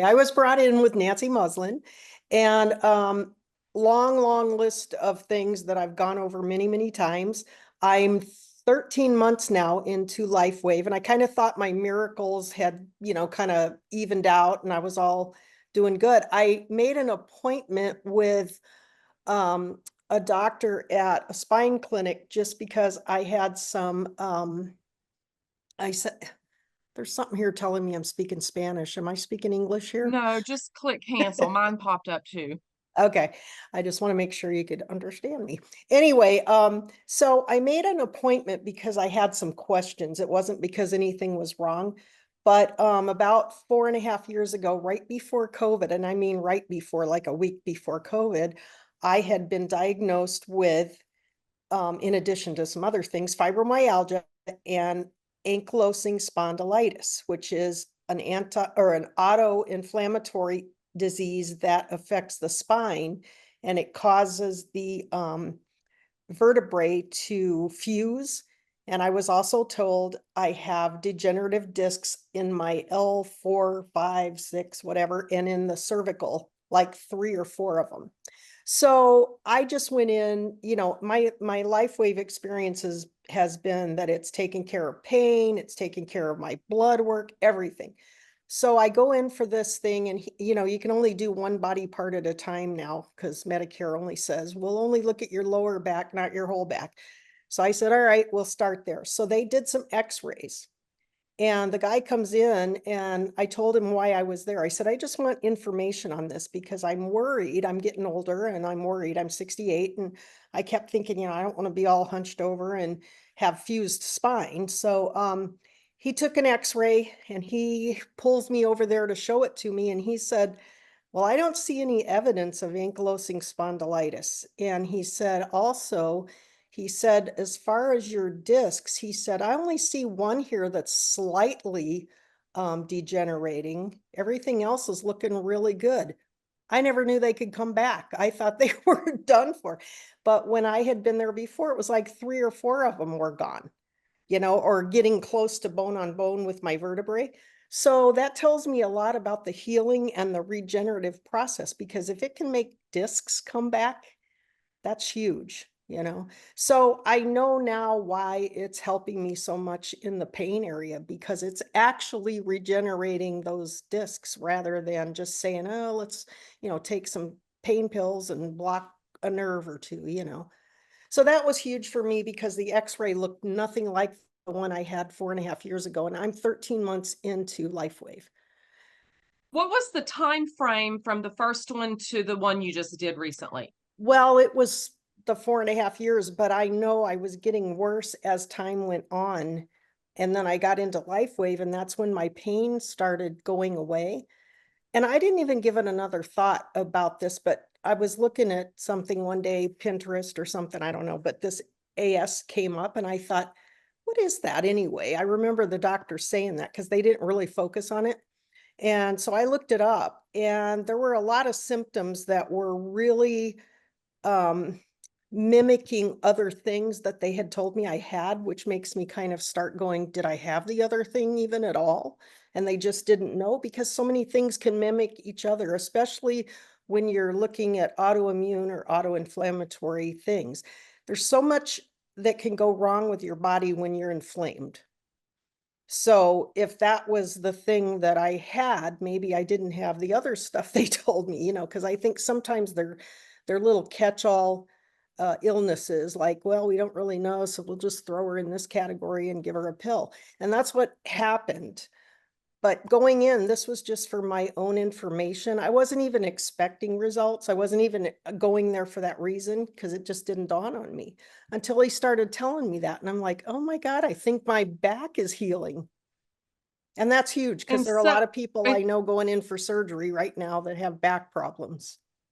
I was brought in with Nancy Muslin and long list of things that I've gone over many times. I'm 13 months now into LifeWave, and I kind of thought my miracles had, kind of evened out and I was all doing good. I made an appointment with a doctor at a spine clinic just because I had some, I said, there's something here telling me I'm speaking Spanish. Am I speaking English here? No, just click cancel. Mine popped up too. Okay, I just want to make sure you could understand me. Anyway, so I made an appointment because I had some questions. It wasn't because anything was wrong, but about 4.5 years ago, right before COVID, and I mean right before, like a week before COVID, I had been diagnosed with, in addition to some other things, fibromyalgia and ankylosing spondylitis, which is an auto-inflammatory disease that affects the spine, and it causes the vertebrae to fuse. And I was also told I have degenerative discs in my L4, 5, 6, whatever, and in the cervical, like 3 or 4 of them. So I just went in, my LifeWave experiences has been that it's taken care of pain, it's taken care of my blood work, everything. So I go in for this thing and, you can only do one body part at a time now because Medicare only says, we'll only look at your lower back, not your whole back. So I said, all right, we'll start there. So they did some x-rays. And the guy comes in and I told him why I was there. I said, I just want information on this because I'm worried. I'm getting older and I'm worried. I'm 68. And I kept thinking, I don't want to be all hunched over and have fused spine. So he took an x-ray and he pulls me over there to show it to me. And he said, well, I don't see any evidence of ankylosing spondylitis. And he said also, as far as your discs, he said, I only see one here that's slightly degenerating. Everything else is looking really good. I never knew they could come back. I thought they were done for. But when I had been there before, it was like 3 or 4 of them were gone, or getting close to bone on bone with my vertebrae. So that tells me a lot about the healing and the regenerative process, because if it can make discs come back, that's huge. So I know now why it's helping me so much in the pain area, because it's actually regenerating those discs rather than just saying, oh, let's, take some pain pills and block a nerve or two. So that was huge for me because the x-ray looked nothing like the one I had 4.5 years ago, and I'm 13 months into LifeWave. What was the time frame from the first one to the one you just did recently? Well, it was the 4.5 years, but I know I was getting worse as time went on. And then I got into LifeWave, and that's when my pain started going away. And I didn't even give it another thought about this, but I was looking at something one day, Pinterest or something, I don't know, but this AS came up and I thought, what is that anyway? I remember the doctor saying that because they didn't really focus on it. And so I looked it up, and there were a lot of symptoms that were really um, mimicking other things that they had told me I had, which makes me kind of start going, did I have the other thing even at all? And they just didn't know, because so many things can mimic each other, especially when you're looking at autoimmune or auto-inflammatory things. There's so much that can go wrong with your body when you're inflamed. So if that was the thing that I had, maybe I didn't have the other stuff they told me, because I think sometimes they're little catch-all illnesses, like, well, we don't really know, so we'll just throw her in this category and give her a pill. And that's what happened. But going in, this was just for my own information. I wasn't even expecting results. I wasn't even going there for that reason, because it just didn't dawn on me until he started telling me that. And I'm like, oh my God, I think my back is healing. And that's huge because And there are a so, lot of people and I know going in for surgery right now that have back problems.